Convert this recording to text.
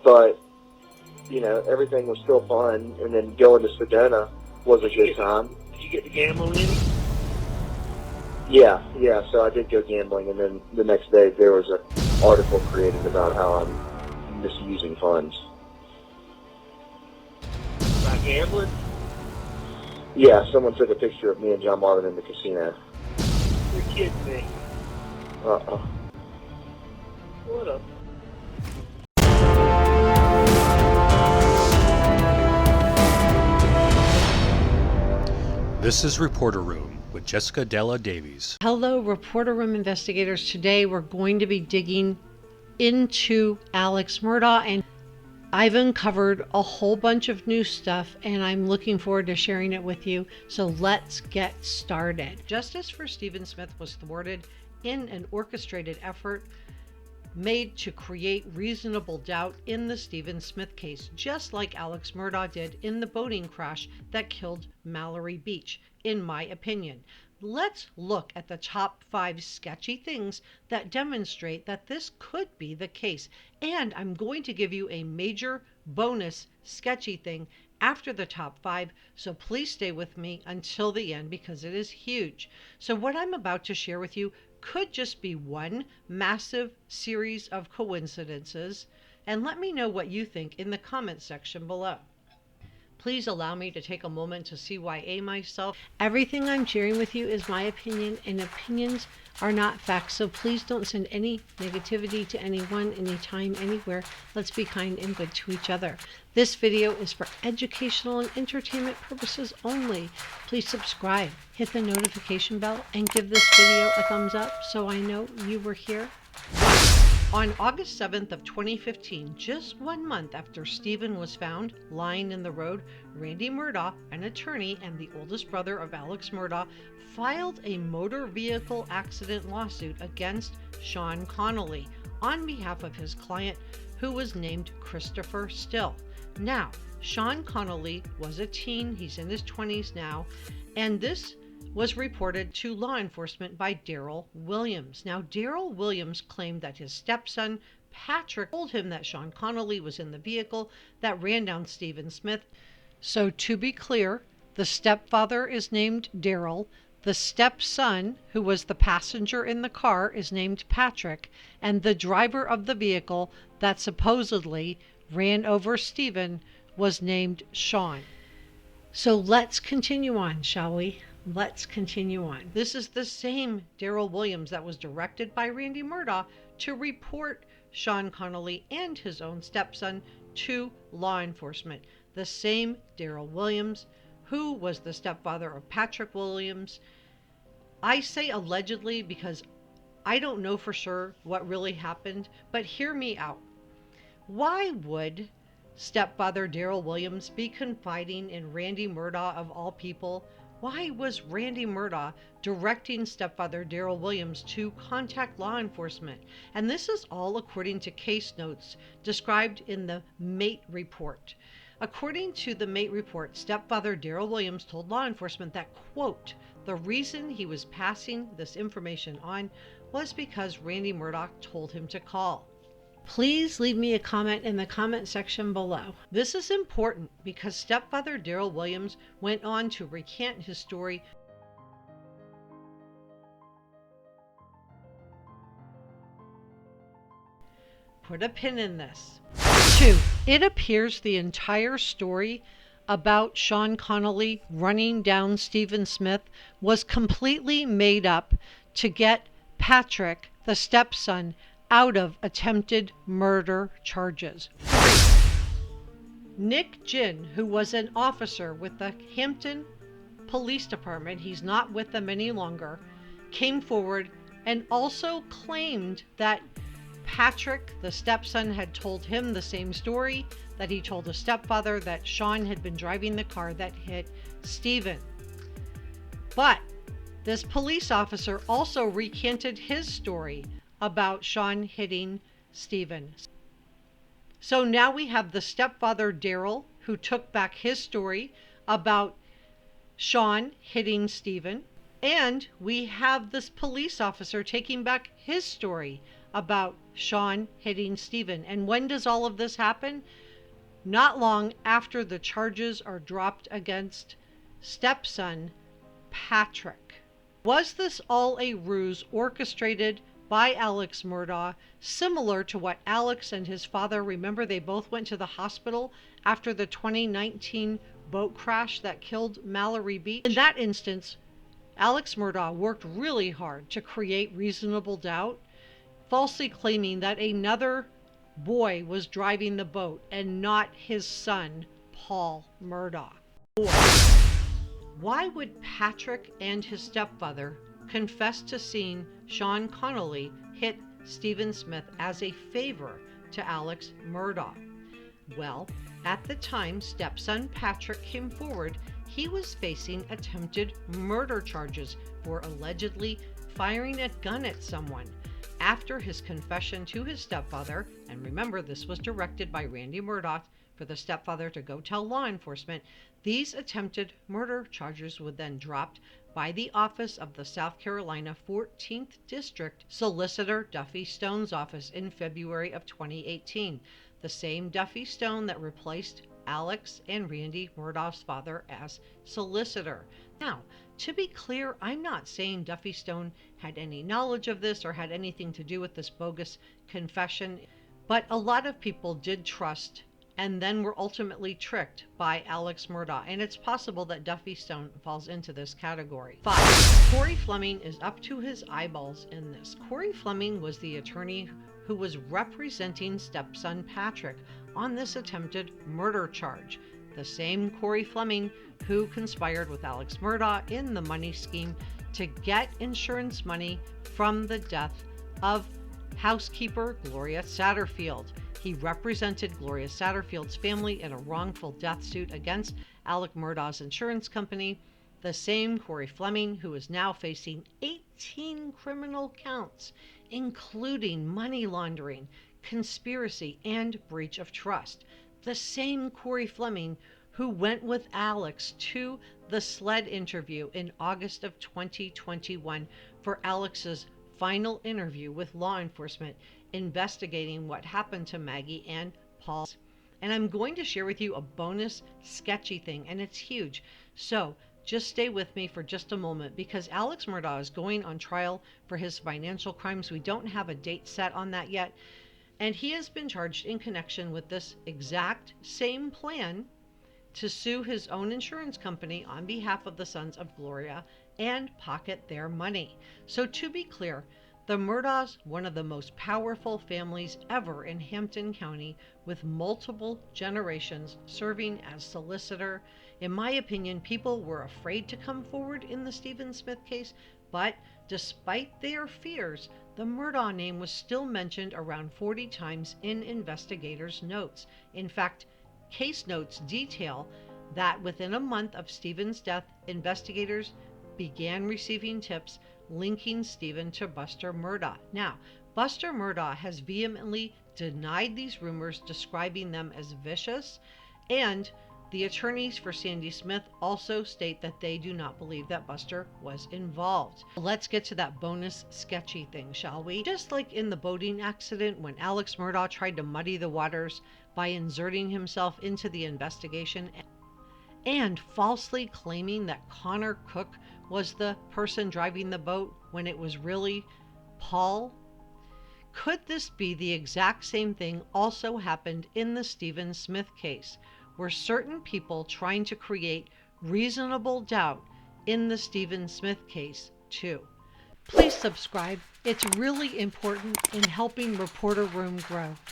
but, you know, everything was still fun, and then going to Sedona was a good time. Did you get to gambling in? Yeah, so I did go gambling, and then the next day there was an article created about how I'm misusing funds. By gambling? Yeah, someone took a picture of me and John Marvin in the casino. You're kidding me. Uh-uh. What up? This is Reporter Room with Jessica Della Davies. Hello, Reporter Room investigators. Today we're going to be digging into Alex Murdaugh, and I've uncovered a whole bunch of new stuff, and I'm looking forward to sharing it with you. So let's get started. Justice for Stephen Smith was thwarted in an orchestrated effort made to create reasonable doubt in the Stephen Smith case, just like Alex Murdaugh did in the boating crash that killed Mallory Beach, in my opinion. Let's look at the top 5 sketchy things that demonstrate that this could be the case. And I'm going to give you a major bonus sketchy thing after the top 5, so please stay with me until the end because it is huge. So what I'm about to share with you could just be one massive series of coincidences, and let me know what you think in the comment section below. Please allow me to take a moment to CYA myself. Everything I'm sharing with you is my opinion, and opinions are not facts, so please don't send any negativity to anyone, anytime, anywhere. Let's be kind and good to each other. This video is for educational and entertainment purposes only. Please subscribe, hit the notification bell, and give this video a thumbs up so I know you were here. On August 7th of 2015, just 1 month after Stephen was found lying in the road, Randy Murdaugh, an attorney and the oldest brother of Alex Murdaugh, filed a motor vehicle accident lawsuit against Sean Connolly on behalf of his client, who was named Christopher Still. Now, Sean Connolly was a teen, he's in his 20s now, and this was reported to law enforcement by Daryl Williams. Now, Daryl Williams claimed that his stepson, Patrick, told him that Sean Connolly was in the vehicle that ran down Stephen Smith. So to be clear, the stepfather is named Daryl, the stepson, who was the passenger in the car, is named Patrick, and the driver of the vehicle that supposedly ran over Stephen was named Sean. So let's continue on, shall we? Let's continue on. This is the same Daryl Williams that was directed by Randy Murdaugh to report Sean Connolly and his own stepson to law enforcement. The same Daryl Williams, who was the stepfather of Patrick Williams. I say allegedly because I don't know for sure what really happened, but hear me out. Why would stepfather Daryl Williams be confiding in Randy Murdaugh of all people? Why was Randy Murdaugh directing stepfather Daryl Williams to contact law enforcement? And this is all according to case notes described in the mate report. According to the mate report, stepfather Daryl Williams told law enforcement that, quote, the reason he was passing this information on was because Randy Murdaugh told him to call. Please leave me a comment in the comment section below. This is important because stepfather Daryl Williams went on to recant his story. Put a pin in this. 2. It appears the entire story about Sean Connolly running down Stephen Smith was completely made up to get Patrick, the stepson, out of attempted murder charges. 3. Nick Ginn, who was an officer with the Hampton Police Department, he's not with them any longer, came forward and also claimed that Patrick, the stepson, had told him the same story that he told his stepfather, that Sean had been driving the car that hit Stephen. But this police officer also recanted his story about Sean hitting Stephen. So now we have the stepfather Daryl, who took back his story about Sean hitting Stephen, and we have this police officer taking back his story about Sean hitting Stephen. And when does all of this happen? Not long after the charges are dropped against stepson Patrick. Was this all a ruse orchestrated by Alex Murdaugh, similar to what Alex and his father, remember they both went to the hospital after the 2019 boat crash that killed Mallory Beach? In that instance, Alex Murdaugh worked really hard to create reasonable doubt, falsely claiming that another boy was driving the boat and not his son, Paul Murdaugh. Why would Patrick and his stepfather confess to seeing Sean Connolly hit Stephen Smith as a favor to Alex Murdaugh? Well, at the time stepson Patrick came forward, he was facing attempted murder charges for allegedly firing a gun at someone. After his confession to his stepfather, and remember this was directed by Randy Murdaugh for the stepfather to go tell law enforcement, these attempted murder charges were then dropped by the office of the South Carolina 14th District Solicitor Duffy Stone's office in February of 2018, the same Duffy Stone that replaced Alex and Randy Murdaugh's father as solicitor. Now, to be clear, I'm not saying Duffy Stone had any knowledge of this or had anything to do with this bogus confession, but a lot of people did trust and then were ultimately tricked by Alex Murdaugh, and it's possible that Duffy Stone falls into this category. 5. Corey Fleming is up to his eyeballs in this. Corey Fleming was the attorney who was representing stepson Patrick on this attempted murder charge. The same Corey Fleming who conspired with Alex Murdaugh in the money scheme to get insurance money from the death of housekeeper Gloria Satterfield. He represented Gloria Satterfield's family in a wrongful death suit against Alex Murdaugh's insurance company. The same Corey Fleming who is now facing 18 criminal counts, including money laundering, conspiracy, and breach of trust. The same Corey Fleming who went with Alex to the SLED interview in August of 2021 for Alex's final interview with law enforcement investigating what happened to Maggie and Paul. And I'm going to share with you a bonus sketchy thing, and it's huge. So just stay with me for just a moment, because Alex Murdaugh is going on trial for his financial crimes. We don't have a date set on that yet. And he has been charged in connection with this exact same plan to sue his own insurance company on behalf of the sons of Gloria and pocket their money. So to be clear, the Murdaughs, one of the most powerful families ever in Hampton County, with multiple generations serving as solicitor. In my opinion, people were afraid to come forward in the Stephen Smith case, but despite their fears, the Murdaugh name was still mentioned around 40 times in investigators' notes. In fact, case notes detail that within a month of Stephen's death, investigators began receiving tips linking Stephen to Buster Murdaugh. Now, Buster Murdaugh has vehemently denied these rumors, describing them as vicious, and the attorneys for Sandy Smith also state that they do not believe that Buster was involved. Let's get to that bonus sketchy thing, shall we? Just like in the boating accident when Alex Murdaugh tried to muddy the waters by inserting himself into the investigation and falsely claiming that Connor Cook was the person driving the boat when it was really Paul. Could this be the exact same thing also happened in the Stephen Smith case? Were certain people trying to create reasonable doubt in the Stephen Smith case too? Please subscribe. It's really important in helping Reporter Room grow.